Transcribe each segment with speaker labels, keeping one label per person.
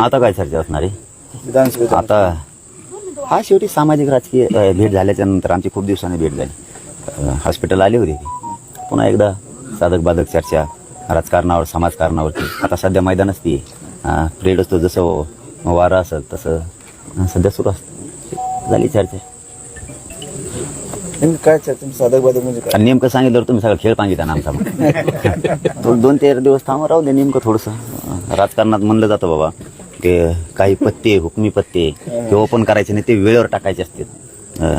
Speaker 1: आता काय चर्चा असणार आहे
Speaker 2: विधानसभेचा
Speaker 1: आता? हा शेवटी सामाजिक राजकीय भेट झाल्याच्या नंतर आमची खूप दिवसांनी भेट झाली. हॉस्पिटल आली होती ती. पुन्हा एकदा साधक बाधक चर्चा राजकारणावर समाजकारणावरती. आता सध्या मैदानच ती प्रेड असतो जसं वारा असेल तसं सध्या सुरू असतं. झाली चर्चा.
Speaker 2: नेमकं काय चर्चा साधक बाधक म्हणजे काय?
Speaker 1: आणि नेमकं सांगितलं तुम्ही सगळं खेळ पांगिता ना आमचा. थोडं 2-3 दिवस थांबा राहू दे. नेमकं थोडंसं राजकारणात म्हणलं जातं बाबा की काही पत्ते हुकमी पत्ते हे ओपन करायचे नाही, ते वेळेवर टाकायचे असते.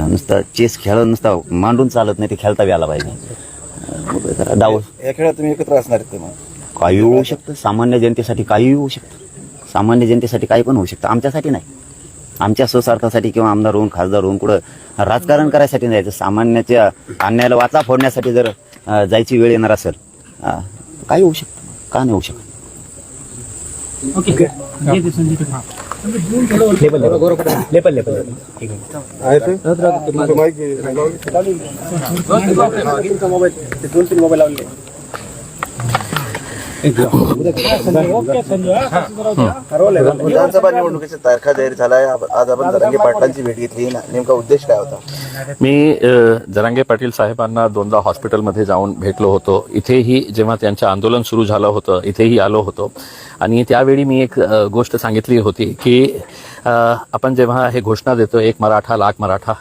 Speaker 1: नुसतं चेस खेळ नुसतं मांडून चालत नाही, ते खेळता यायला पाहिजे. डाव
Speaker 2: या खेळात तुम्ही एकत्र असणार आहेत मग?
Speaker 1: काही होऊ शकतं. सामान्य जनतेसाठी काही होऊ शकतं. सामान्य जनतेसाठी काही पण होऊ शकतं. आमच्यासाठी नाही. आमच्या स्वस्वार्थासाठी किंवा आमदार होऊन खासदार होऊन कुठं राजकारण करायसाठी नाही जायचं. सामान्याच्या अन्यायाला वाचा फोडण्यासाठी जर जायची वेळ येणार असेल काही होऊ शकतं. का नाही होऊ शकत?
Speaker 2: विधानसभा निवडणुकीच्या तारखा जाहीर झालाय. आज आपण जरांगे पाटलांची भेट घेतली. नेमका उद्देश काय होता?
Speaker 3: मी जरांगे पाटील साहेबांना 2दा हॉस्पिटलमध्ये जाऊन भेटलो होतो. इथेही जेव्हा त्यांचं आंदोलन सुरू झालं होतं इथेही आलो होतो आणि त्यावेळी मी एक गोष्ट सांगितली होती की आपण जेव्हा हे घोषणा देतो 1 मराठा लाख मराठा,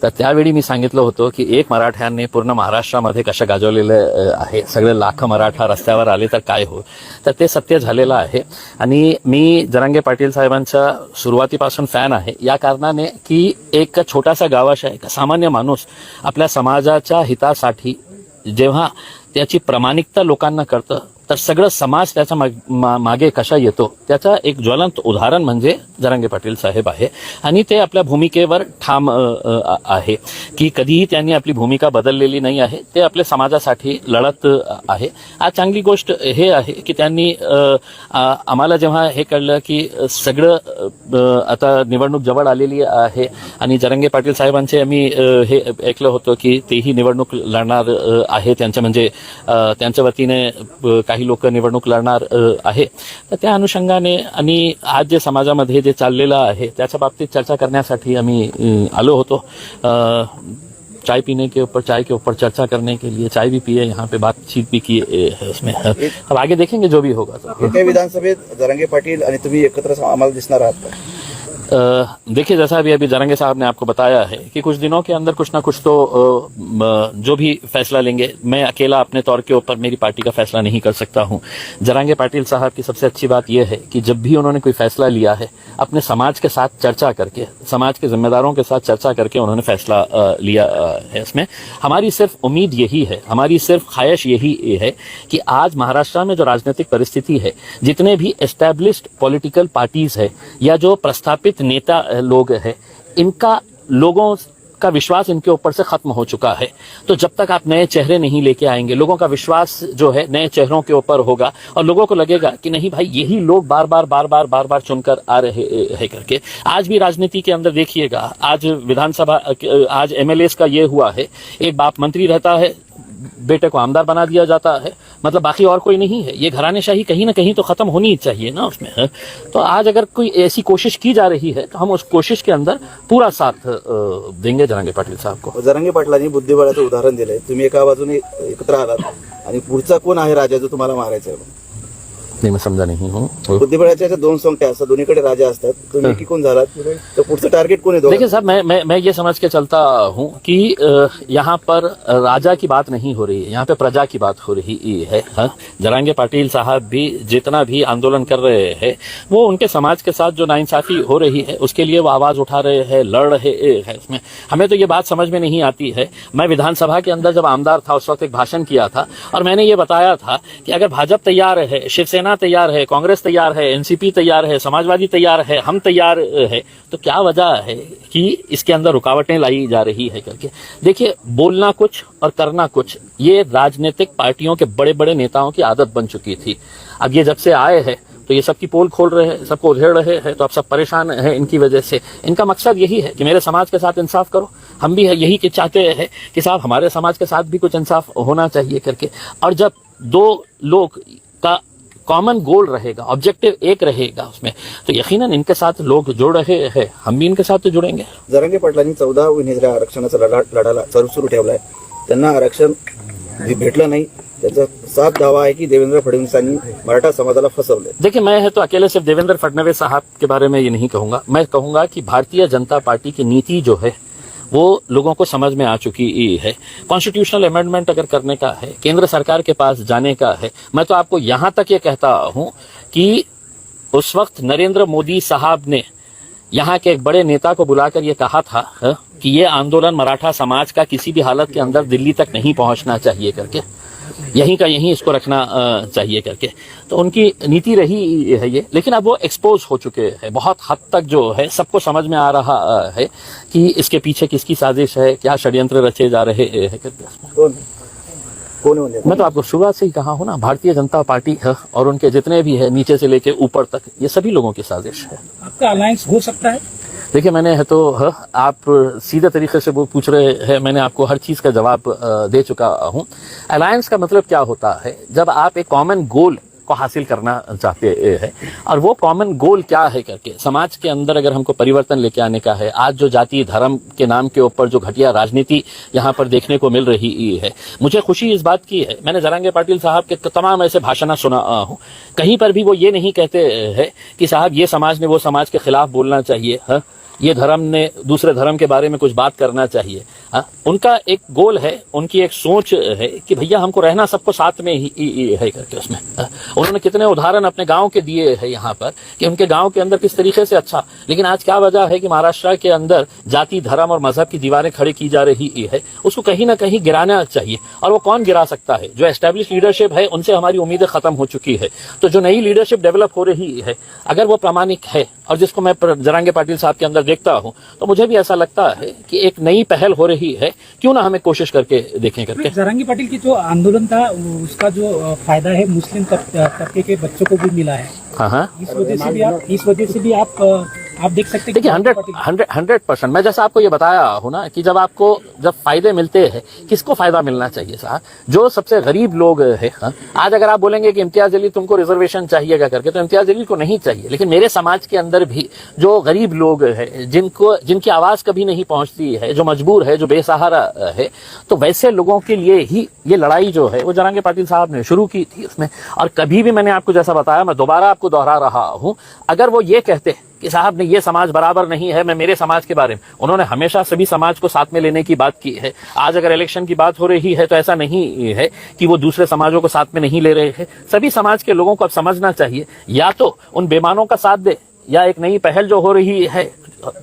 Speaker 3: तर त्यावेळी मी सांगितलं होतं की 1 मराठ्यांनी पूर्ण महाराष्ट्रामध्ये कशा गाजवलेलं आहे. सगळे लाख मराठा रस्त्यावर आले तर काय हो. तर ते सत्य झालेलं आहे. आणि मी जरांगे पाटील साहेबांचा सुरुवातीपासून फॅन आहे या कारणाने की एक छोटासा गावाचा एक सामान्य माणूस आपल्या समाजाच्या हितासाठी जेव्हा त्याची प्रामाणिकता लोकांना करतं तर सगळं समाज त्याच्या मागे कशा येतो त्याचा एक ज्वलंत उदाहरण म्हणजे जरांगे पाटील साहेब आहे. आणि ते आपल्या भूमिकेवर ठाम आहे की कधीही त्यांनी आपली भूमिका बदललेली नाही आहे. ते आपल्या समाजासाठी लढत आहे. आज चांगली गोष्ट हे आहे की त्यांनी आम्हाला जेव्हा हे कळलं की सगळं आता निवडणूक जवळ आलेली आहे आणि जरांगे पाटील साहेबांचे आम्ही हे ऐकलं होतं की तेही निवडणूक लढणार आहे. त्यांच्या म्हणजे त्यांच्या वतीने काही लोक निवडणूक लढणार आहे. तर त्या अनुषंगाने आणि आज जे समाजामध्ये जे चाललेलं आहे त्याच्या बाबतीत चर्चा करण्यासाठी आम्ही आलो होतो. चाय पीने के ऊपर चाय के ऊपर चर्चा करने के लिए चाय भी पिए, यहाँ पे बातचीत भी की है उसमें. अब आगे देखेंगे जो भी होगा.
Speaker 2: येत्या विधानसभेत जरांगे पाटील आणि तुम्ही एकत्र आम्हाला दिसणार आहात का?
Speaker 3: देखिए जैसा अभी जरांगे साहब ने आपको बताया है कि कुछ दिनों के अंदर कुछ ना कुछ तो जो भी फैसला लेंगे. मैं अकेला अपने तौर के ऊपर मेरी पार्टी का फैसला नहीं कर सकता हूं. जरांगे पाटिल साहब की सबसे अच्छी बात यह है कि जब भी उन्होंने कोई फैसला लिया है अपने समाज के साथ चर्चा करके, समाज के जिम्मेदारों के साथ चर्चा करके उन्होंने फैसला लिया है. इसमें हमारी सिर्फ उम्मीद यही है, हमारी सिर्फ ख्वाहिश यही है कि आज महाराष्ट्र में जो राजनीतिक परिस्थिति है, जितने भी एस्टैब्लिश्ड पॉलिटिकल पार्टीज है या जो प्रस्थापित नेता लोग हैं, इनका लोगों का विश्वास इनके ऊपर से खत्म हो चुका है. तो जब तक आप नए चेहरे नहीं लेके आएंगे, लोगों का विश्वास जो है नए चेहरों के ऊपर होगा और लोगों को लगेगा कि नहीं भाई यही लोग बार बार चुनकर आ रहे हैं करके. आज भी राजनीति के अंदर देखिएगा, आज विधानसभा, आज एमएलए का ये हुआ है, एक बाप मंत्री रहता है, बेटे को आमदार बना दिया जाता है, मतलब बाकी और कोई नहीं है. ये घरानेशाही कहीं ना कहीं तो खत्म होनी ही चाहिए ना उसमें. तो आज अगर कोई ऐसी कोशिश की जा रही है तो हम उस कोशिश के अंदर पूरा साथ देंगे जरांगे पाटील साहब को.
Speaker 2: जरांगे पाटलांनी बुद्धिबळाचं उदाहरण दिलंय. तुम्ही एका बाजूने एकत्र आलात आणि पुढचा कोण आहे राजा जो तुम्हाला मारायचा आहे?
Speaker 3: नहीं, मैं समझा नहीं हूँ.
Speaker 2: बुद्धिबळाच्या 2 सोंगट्या असतात, दोन्हीकडे राजा असतात. तुम्ही की कोण झालात तर पुढचं टार्गेट कोण आहे?
Speaker 3: देखिए साहब, मैं ये समझ के चलता हूँ कि यहाँ पर राजा की बात नहीं हो रही है, यहाँ पे प्रजा की बात हो रही है. जरांगे पाटिल साहब भी जितना भी आंदोलन कर रहे हैं वो उनके समाज के साथ जो नाइंसाफी हो रही है उसके लिए वो आवाज उठा रहे हैं, लड़ रहे हैं. उसमें हमें तो ये बात समझ में नहीं आती है. मैं विधानसभा के अंदर जब आमदार था उस वक्त एक भाषण किया था और मैंने ये बताया था कि अगर भाजपा तैयार है, शिवसेना तैयार है, कांग्रेस तैयार है, एनसीपी तैयार है, समाजवादी तैयार है, हम तैयार है, तो क्या वजह है कि इसके अंदर रुकावटें लाई जा रही है करके. देखिए, बोलना कुछ और करना कुछ, ये राजनीतिक पार्टियों के बड़े बड़े नेताओं की आदत बन चुकी थी. अब ये जब से आए हैं तो ये सबकी पोल खोल रहे हैं, सबको उधेड़ रहे हैं, तो अब सब परेशान हैं इनकी वजह से. इनका मकसद यही है कि मेरे समाज के साथ इंसाफ करो. हम भी यही चाहते हैं कि साहब हमारे समाज के साथ भी कुछ इंसाफ होना चाहिए करके. और जब 2 लोग का कॉमन गोल रहेगा, ऑब्जेक्टिव एक रहेगा उसमें, तो यकीनन इनके साथ लोग जुड़ रहे हैं, हम भी इनके साथ तो जुड़ेंगे।
Speaker 2: जरांगे पाटलांनी 14 महिन्याच्या आरक्षणाचा लढा सुरू ठेवलाय. त्यांना आरक्षण भेटलं नाही. त्याचा साफ दावा आहे की देवेंद्र फडणवीसांनी मराठा समाजाला फसवले.
Speaker 3: देखिए, मैं तो अकेले सिर्फ देवेंद्र फडणवीस साहब के बारे में ये नहीं कहूंगा, मैं कहूंगा कि भारतीय जनता पार्टी की नीति जो है वो लोगों को समझ में आ चुकी है. कॉन्स्टिट्यूशनल अमेंडमेंट अगर करने का है, केंद्र सरकार के पास जाने का है, मैं तो आपको यहां तक ये कहता हूं कि उस वक्त नरेंद्र मोदी साहब ने यहाँ के एक बड़े नेता को बुलाकर ये कहा था कि ये आंदोलन मराठा समाज का किसी भी हालत के अंदर दिल्ली तक नहीं पहुंचना चाहिए करके, यहीं का यहीं इसको रखना चाहिए करके. तो उनकी नीति रही है ये, लेकिन अब वो एक्सपोज हो चुके हैं बहुत हद तक, जो है सबको समझ में आ रहा है कि इसके पीछे किसकी साजिश है, क्या षड्यंत्र रचे जा रहे हैं करके.
Speaker 2: कोण म्हणजे
Speaker 3: मैं तो आपको शुरुआत से ही कहा हूं ना, भारतीय जनता पार्टी है और उनके जितने भी है नीचे से लेके ऊपर तक, ये सभी लोगों की साजिश है.
Speaker 4: आपका अलायंस हो सकता है?
Speaker 3: देखिए, मैंने है तो आप सीधे तरीके से वो पूछ रहे हैं, मैंने आपको हर चीज का जवाब दे चुका हूं. अलायंस का मतलब क्या होता है, जब आप एक कॉमन गोल को हासिल करना चाहते हैं, और वो कॉमन गोल क्या है करके समाज के अंदर अगर हमको परिवर्तन लेके आने का है. आज जो जाति धर्म के नाम के ऊपर जो घटिया राजनीति यहाँ पर देखने को मिल रही है, मुझे खुशी इस बात की है, मैंने जरांगे पाटिल साहब के तमाम ऐसे भाषण सुना हूँ, कहीं पर भी वो ये नहीं कहते हैं कि साहब ये समाज ने वो समाज के खिलाफ बोलना चाहिए, ये धर्म ने दूसरे धर्म के बारे में कुछ बात करना चाहिए. उनका एक गोल है, उनकी एक सोच है कि भैया हमको रहना सबको साथ में ही है करके उसमें. उन्होंने कितने उदाहरण अपने गांव के दिए हैं यहाँ पर कि उनके गांव के अंदर किस तरीके से अच्छा, लेकिन आज क्या वजह है कि महाराष्ट्र के अंदर जाति धर्म और मजहब की दीवारें खड़ी की जा रही है. उसको कहीं ना कहीं गिराना चाहिए, और वो कौन गिरा सकता है? जो एस्टेब्लिश लीडरशिप है, उनसे हमारी उम्मीदें खत्म हो चुकी है. तो जो नई लीडरशिप डेवलप हो रही है, अगर वो प्रामाणिक है और जिसको मैं जरांगे पाटिल साहब के अंदर देखता हूं, तो मुझे भी ऐसा लगता है कि एक नई पहल हो रही है, क्यों ना हमें कोशिश करके देखें करके.
Speaker 4: जरांगी पाटिल की जो आंदोलन था उसका जो फायदा है मुस्लिम तबके के बच्चों को भी मिला है.
Speaker 3: हाँ,
Speaker 4: इस वजह से भी आप देख सकते हैं.
Speaker 3: देखिए, 100% मैं जैसा आपको ये बताया हूं ना कि जब फायदे मिलते हैं, किसको फायदा मिलना चाहिए साहब? जो सबसे गरीब लोग हैं. आज अगर आप बोलेंगे कि इम्तियाज अली तुमको रिजर्वेशन चाहिएगा करके, तो इम्तियाज अली को नहीं चाहिए, लेकिन मेरे समाज के अंदर भी जो गरीब लोग हैं, जिनकी आवाज कभी नहीं पहुंचती है, जो मजबूर है, जो बेसहारा है, तो वैसे लोगों के लिए ही ये लड़ाई जो है वो जरांगे पाटिल साहब ने शुरू की थी उसमें. और कभी भी मैंने आपको जैसा बताया, मैं दोबारा आपको दोहरा रहा हूं, अगर वो ये कहते कि साहब ने ये समाज बराबर नहीं है, मैं मेरे समाज के बारे में, उन्होंने हमेशा सभी समाज को साथ में लेने की बात की है. आज अगर इलेक्शन की बात हो रही है तो ऐसा नहीं है कि वो दूसरे समाजों को साथ में नहीं ले रहे हैं. सभी समाज के लोगों को अब समझना चाहिए, या तो उन बेईमानों का साथ दे, या एक नई पहल जो हो रही है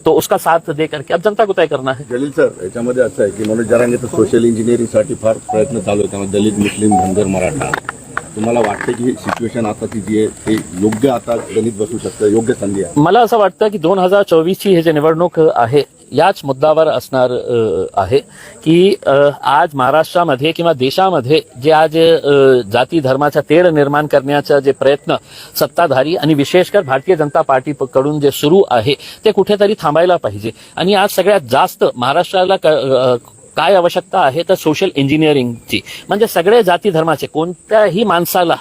Speaker 3: तो उसका साथ दे करके अब जनता को तय करना है.
Speaker 5: जलील सर, याच्यामध्ये असं आहे की मनोज जरांगेचं सोशल इंजिनिअरिंगसाठी फार प्रयत्न चालू आहे, त्यामुळे दलित मुस्लिम धनगर मराठा, तुम्हाला वाटतं की सिच्युएशन आता ती जी आहे ते योग्य आता गणित बसू शकतं, योग्य संधी आहे?
Speaker 3: मला असं वाटतं की 2024ची हे जे निवडणूक आहे याच मुद्द्यावर असणार आहे की आज महाराष्ट्रामध्ये किंवा देशामध्ये जे आज जाती धर्माचा तेढ निर्माण करण्याचा जे प्रयत्न सत्ताधारी आणि विशेषकर भारतीय जनता पार्टीकडून जे सुरू आहे ते कुठेतरी थांबायला पाहिजे. आणि आज सगळ्यात जास्त महाराष्ट्राला काय आवश्यकता आहे तर सोशल इंजिनिअरिंगची. म्हणजे सगळे जाती धर्माचे कोणत्याही माणसाला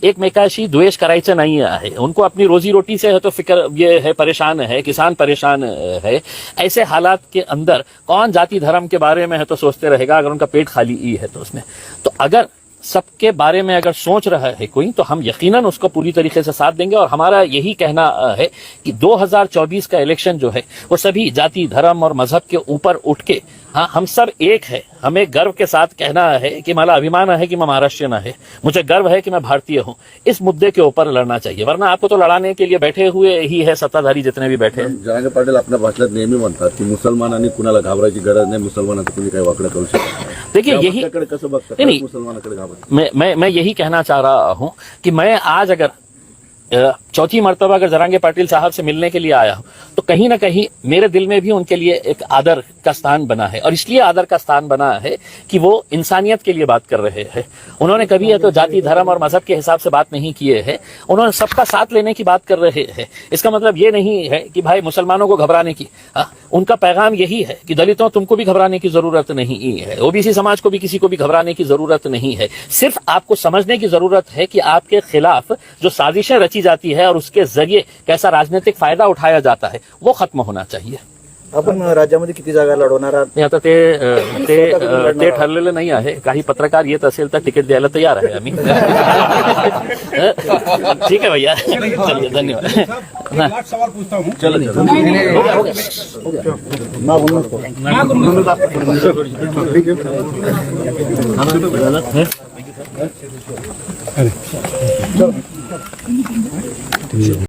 Speaker 3: एकमेकाशी द्वेष करायचं नहीं है. उनको अपनी रोजी रोटी से है तो फिक्र ये है, परेशान है, किसान परेशान है. ऐसे हालात के अंदर कौन जाति धर्म के बारे में है तो सोचते रहेगा अगर उनका पेट खाली ही है तो उसमें. तो अगर सबके बारे में अगर सोच रहा है कोई, तो हम यकीनन उसको पूरी तरीके से साथ देंगे. और हमारा यही कहना है कि 2024 का इलेक्शन जो है वो सभी जाति धर्म और मजहब के ऊपर उठ के, हाँ, हम सब एक है. हमें गर्व के साथ कहना है कि मला अभिमान है कि मैं महाराष्ट्रीयन है, मुझे गर्व है कि मैं भारतीय हूँ. इस मुद्दे के ऊपर लड़ना चाहिए, वरना आपको तो लड़ाने के लिए बैठे हुए ही है सत्ताधारी जितने भी बैठे हैं.
Speaker 5: जरांगे पाटील आपल्या भाषणात नेहमी म्हणतात की मुसलमानांनी कुणाला घाबरायची गरज नाही, मुसलमानाचं कुणी काही वाकडं करू शकत नाही.
Speaker 3: देखिए, यही
Speaker 5: कसं बघतात
Speaker 3: नहीं,
Speaker 5: मुसलमानाकडे घाबरतात?
Speaker 3: मैं यही कहना चाह रहा हूं कि मैं आज अगर चौथी मर्तबा अगर जरांगे पाटिल साहब से मिलने के लिए आया हूं तो कहीं ना कहीं मेरे दिल में भी उनके लिए एक आदर का स्थान बना है, और इसलिए आदर का स्थान बना है कि वो इंसानियत के लिए बात कर रहे हैं। उन्होंने कभी तो जाति धर्म और मजहब के हिसाब से बात नहीं किए है, उन्होंने सबका साथ लेने की बात कर रहे हैं। इसका मतलब ये नहीं है कि भाई मुसलमानों को घबराने की, उनका पैगाम यही है कि दलितों तुमको भी घबराने की जरूरत नहीं है, ओबीसी समाज को भी किसी को भी घबराने की जरूरत नहीं है। सिर्फ आपको समझने की जरूरत है कि आपके खिलाफ जो साजिशें रची जाती है और उसके जरिए कैसा राजनीतिक फायदा उठाया जाता है वो खत्म होना चाहिए।
Speaker 2: आपण राज्यामध्ये किती जागा लढवणार आहात?
Speaker 3: नाही, आता ते ठरलेलं नाही आहे. काही पत्रकार येत असेल तर तिकीट द्यायला तयार आहे आम्ही. ठीक है भैया, चलिए धन्यवाद.
Speaker 4: एक सवाल पूछता हूँ।